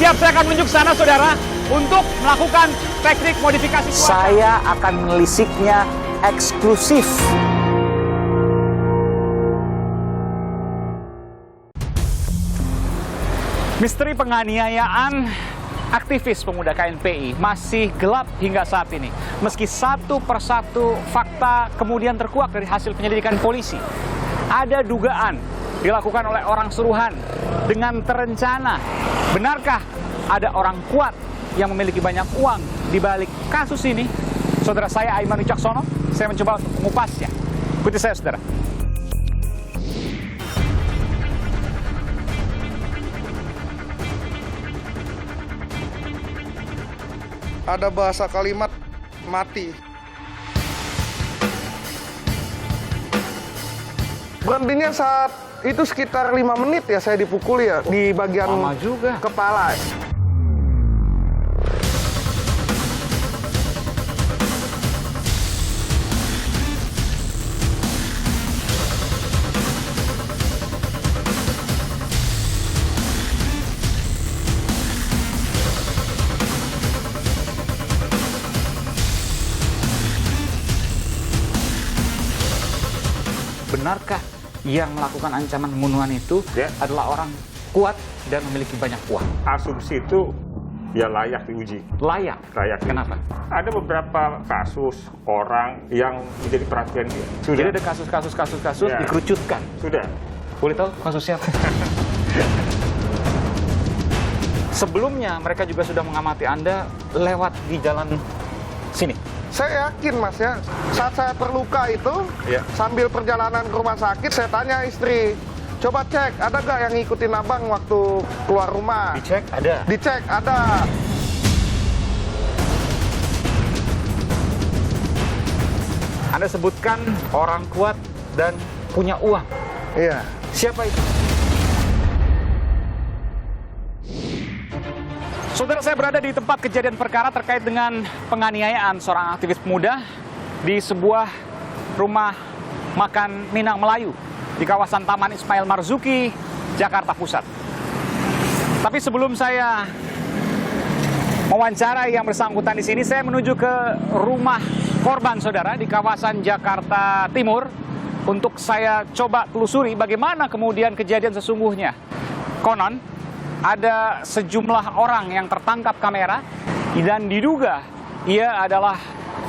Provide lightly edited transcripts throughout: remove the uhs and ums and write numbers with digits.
Siap, saya akan menunjuk sana, saudara, untuk melakukan teknik modifikasi cuaca. Saya akan menelisiknya eksklusif. Misteri penganiayaan aktivis pemuda KNPI masih gelap hingga saat ini. Meski satu persatu fakta kemudian terkuak dari hasil penyelidikan polisi. Ada dugaan dilakukan oleh orang suruhan dengan terencana. Benarkah ada orang kuat yang memiliki banyak uang di balik kasus ini? Saudara saya Aiman Wicaksono, saya mencoba untuk mengupasnya. Ikuti saya, saudara. Ada bahasa kalimat mati. Berhentinya saat itu sekitar 5 menit ya saya dipukuli ya di bagian Lama juga. kepala. Benarkah yang melakukan ancaman pembunuhan itu adalah orang kuat dan memiliki banyak uang? Asumsi itu ya layak diuji. Layak. Layak. Kenapa? Ada beberapa kasus orang yang menjadi perhatian dia. Jadi ada kasus Ya. dikerucutkan. Sudah. Boleh tahu kasus siapa? Sebelumnya mereka juga sudah mengamati Anda lewat di jalan sini. Saya yakin Mas ya, saat saya terluka itu, Ya. sambil perjalanan ke rumah sakit, saya tanya istri, coba cek, ada gak yang ngikutin abang waktu keluar rumah? Dicek ada. Dicek, ada. Anda sebutkan orang kuat dan punya uang. Iya. Siapa itu? Saudara, saya berada di tempat kejadian perkara terkait dengan penganiayaan seorang aktivis pemuda di sebuah rumah makan Minang Melayu di kawasan Taman Ismail Marzuki, Jakarta Pusat. Tapi sebelum saya mewawancarai yang bersangkutan di sini, saya menuju ke rumah korban, saudara, di kawasan Jakarta Timur untuk saya coba telusuri bagaimana kemudian kejadian sesungguhnya. Konon ada sejumlah orang yang tertangkap kamera dan diduga ia adalah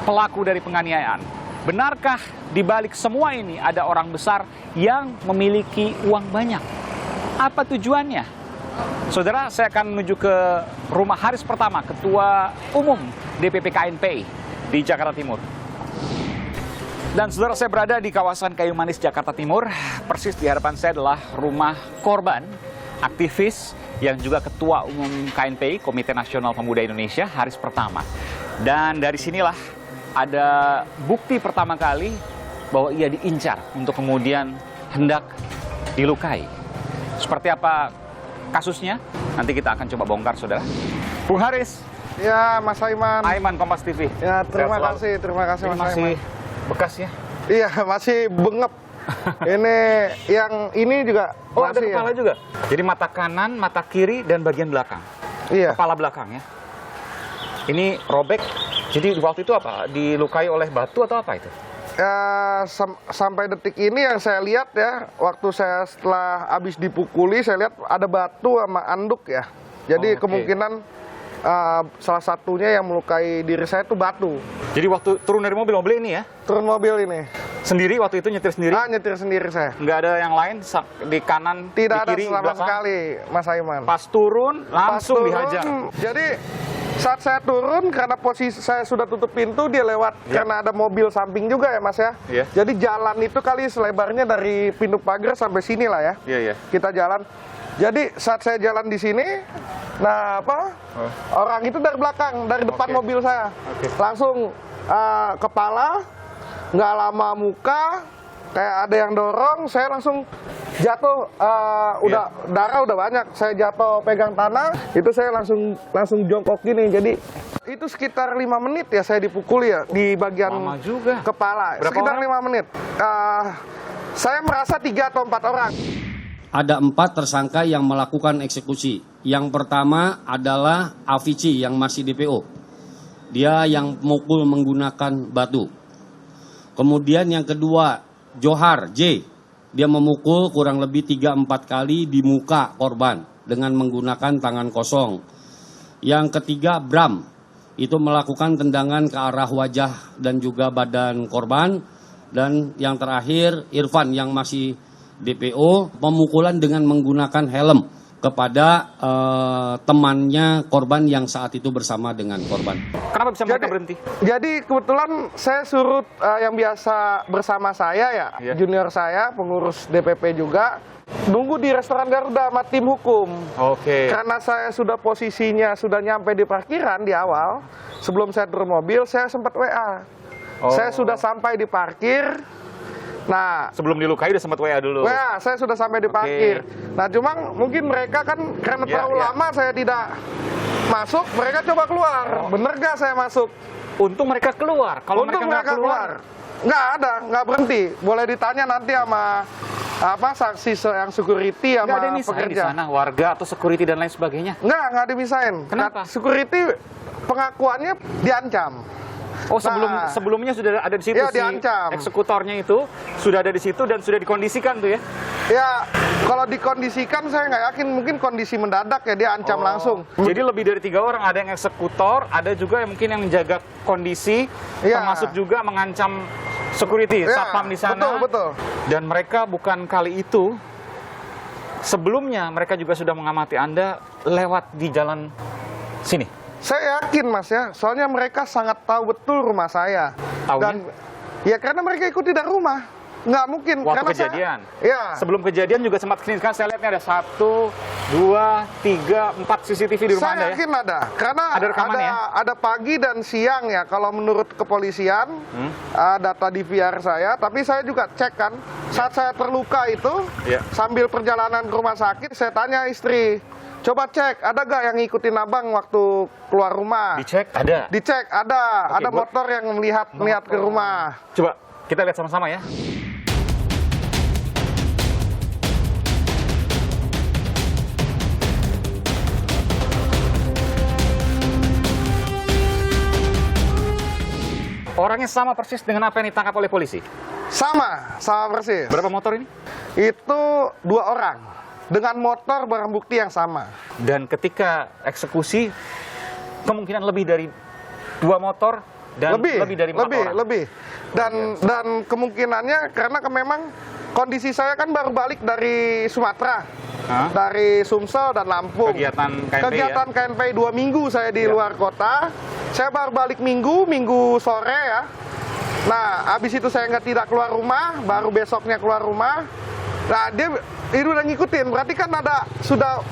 pelaku dari penganiayaan. Benarkah di balik semua ini ada orang besar yang memiliki uang banyak? Apa tujuannya? Saudara, saya akan menuju ke rumah Haris Pertama, Ketua Umum DPP KNPI di Jakarta Timur. Dan saudara, saya berada di kawasan Kayu Manis, Jakarta Timur. Persis di hadapan saya adalah rumah korban, aktivis yang juga Ketua Umum KNPI, Komite Nasional Pemuda Indonesia, Haris Pertama. Dan dari sinilah ada bukti pertama kali bahwa ia diincar untuk kemudian hendak dilukai. Seperti apa kasusnya? Nanti kita akan coba bongkar, saudara. Bung Haris. Ya, Mas Aiman. Aiman, Kompas TV. Ya, terima Sehat kasih selalu. Ini Mas masih Aiman. bekas ya? Iya, masih bengep. Ini yang ini juga Oh, ada masih kepala ya. juga. Jadi mata kanan, mata kiri, dan bagian belakang. Iya. Kepala belakang ya. Ini robek. Jadi waktu itu apa? Dilukai oleh batu atau apa itu? Ya, sampai detik ini yang saya lihat ya, waktu saya setelah habis dipukuli, saya lihat ada batu sama anduk ya. Oh, Jadi oke. kemungkinan salah satunya yang melukai diri saya itu batu. Jadi waktu turun dari mobil ini ya? Turun mobil ini. Sendiri waktu itu nyetir sendiri? Nyetir sendiri saya. Nggak ada yang lain di kanan, Tidak di ada kiri, sama belakang? sekali, Mas Aiman. Pas turun, langsung Pas turun, dihajar. Jadi saat saya turun, karena posisi saya sudah tutup pintu, dia lewat. Ya. Karena ada mobil samping juga ya Mas ya. Iya. Jadi jalan itu kali selebarnya dari pintu pagar sampai sini lah ya. Iya, iya. Kita jalan. Jadi saat saya jalan di sini, nah apa? Orang itu dari belakang, dari depan Oke. mobil saya. Oke. Langsung kepala, nggak lama muka, kayak ada yang dorong, saya langsung jatuh, udah darah udah banyak, saya jatuh pegang tanah, itu saya langsung jongkok gini, jadi itu sekitar 5 menit ya saya dipukuli ya di bagian Lama juga. kepala, Berapa sekitar orang? 5 menit. Saya merasa 3 atau 4 orang. ada 4 tersangka yang melakukan eksekusi. Yang pertama adalah Avici yang masih DPO. Dia yang mukul menggunakan batu. Kemudian yang kedua, Johar J. Dia memukul kurang lebih 3-4 kali di muka korban dengan menggunakan tangan kosong. Yang ketiga, Bram. Itu melakukan tendangan ke arah wajah dan juga badan korban. Dan yang terakhir, Irfan yang masih DPO, pemukulan dengan menggunakan helm kepada temannya korban yang saat itu bersama dengan korban. Kenapa bisa mereka berhenti? Jadi kebetulan saya surut yang biasa bersama saya ya, junior saya, pengurus DPP juga, nunggu di restoran Garuda sama tim hukum. Oke. Karena saya sudah posisinya sudah nyampe di parkiran di awal, sebelum saya turun mobil, saya sempat WA. Saya sudah sampai di parkir. Nah, Sebelum dilukai udah sempat WA dulu. WA, saya sudah sampai di parkir. Nah, cuma mungkin mereka kan karena terlalu lama saya tidak masuk, mereka coba keluar. Bener gak saya masuk? Untung mereka keluar. Kalau Untung mereka nggak keluar, nggak ada, nggak berhenti. Boleh ditanya nanti sama saksi yang security nggak ada sama yang misahin di pekerja. sana, warga atau security dan lain sebagainya. Nggak dimisahin. Kenapa? Security pengakuannya diancam. Oh, sebelumnya sudah ada di situ ya, si diancam. eksekutornya itu sudah ada di situ dan sudah dikondisikan tuh ya. Ya, kalau dikondisikan saya nggak yakin, mungkin kondisi mendadak ya dia ancam langsung. Jadi lebih dari 3 orang, ada yang eksekutor, ada juga yang mungkin yang menjaga kondisi, Ya. termasuk juga mengancam security, Ya, satpam di sana. betul. Dan mereka bukan kali itu, sebelumnya mereka juga sudah mengamati Anda lewat di jalan sini. Saya yakin Mas ya, soalnya mereka sangat tahu betul rumah saya. Taunya? Dan ya karena mereka ikuti dari rumah, nggak mungkin. Waktu karena kejadian? Ya. Sebelum kejadian juga sempat kesini, kan saya lihatnya ada 1, 2, 3, 4 CCTV di rumah Anda Saya ya? yakin ada, karena Ada rekamannya? ada pagi dan siang ya. Kalau menurut kepolisian, data DVR saya, tapi saya juga cek kan. Saat saya terluka itu, sambil perjalanan ke rumah sakit, saya tanya istri, coba cek, ada gak yang ngikutin abang waktu keluar rumah? Dicek, ada. Dicek, ada. Oke, Ada motor yang melihat ke rumah. Coba kita lihat sama-sama ya. Orangnya sama persis dengan apa yang ditangkap oleh polisi. Sama persis. Berapa motor ini? Itu 2 orang. Dengan motor barang bukti yang sama. Dan ketika eksekusi, kemungkinan lebih dari 2 motor dan lebih dari 4 orang. Lebih. Dan kemungkinannya karena memang kondisi saya kan baru balik dari Sumatera. Dari Sumsel dan Lampung. Kegiatan KNPI 2 minggu saya di luar kota. Saya baru balik minggu sore ya. Nah, habis itu saya tidak keluar rumah, baru besoknya keluar rumah. Nah, dia itu udah ngikutin, berarti kan ada sudah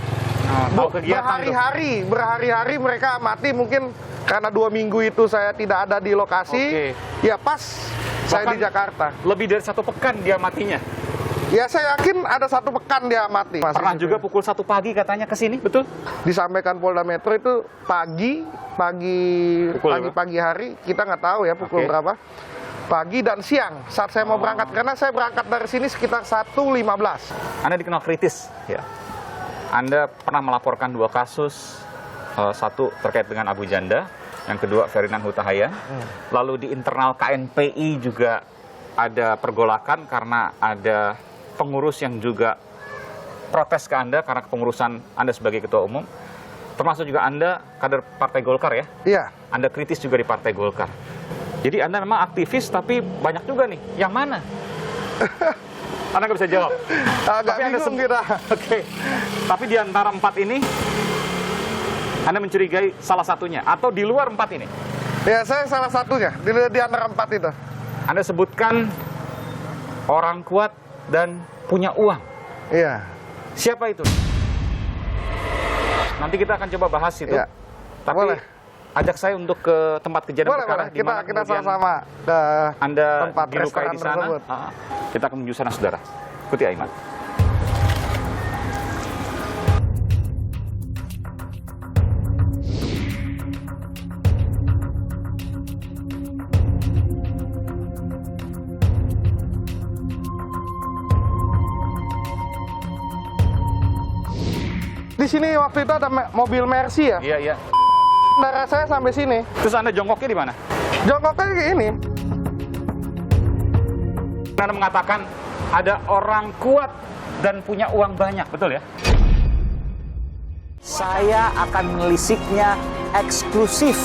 berhari-hari mereka amati, mungkin karena 2 minggu itu saya tidak ada di lokasi. Ya pas saya di Jakarta. Lebih dari 1 pekan dia matinya. Ya saya yakin ada 1 pekan dia mati. Pernah juga pukul 1 pagi katanya ke sini, betul? Disampaikan Polda Metro itu pagi hari, kita nggak tahu ya pukul berapa. Pagi dan siang saat saya mau berangkat, karena saya berangkat dari sini sekitar 1.15. Anda dikenal kritis, ya. Anda pernah melaporkan 2 kasus, 1 terkait dengan Abu Janda, yang kedua Ferdinand Huta Hayan. Lalu di internal KNPI juga ada pergolakan karena ada pengurus yang juga protes ke Anda karena kepengurusan Anda sebagai ketua umum. Termasuk juga Anda kader Partai Golkar ya? Iya. Anda kritis juga di Partai Golkar. Jadi Anda memang aktivis, tapi banyak juga nih. Yang mana? Anda nggak bisa jawab. Tapi Anda kita. Oke. Tapi di antara 4 ini, Anda mencurigai salah satunya, atau di luar 4 ini? Ya, saya salah satunya di antara 4 itu. Anda sebutkan orang kuat dan punya uang. Iya. Siapa itu? Nanti kita akan coba bahas itu. Ya. Tapi boleh. Ajak saya untuk ke tempat kejadian perkara. Boleh. Kita sama-sama ke Anda tempat dilukai restoran di sana. tersebut. Kita akan menuju sana, saudara. Ikuti Aiman. Di sini waktu itu ada mobil Mercy ya. Iya, iya. Darah saya sampai sini. Terus Anda jongkoknya di mana? Jongkoknya kayak ini. Anda mengatakan ada orang kuat dan punya uang banyak, betul ya? Saya akan menelisiknya eksklusif.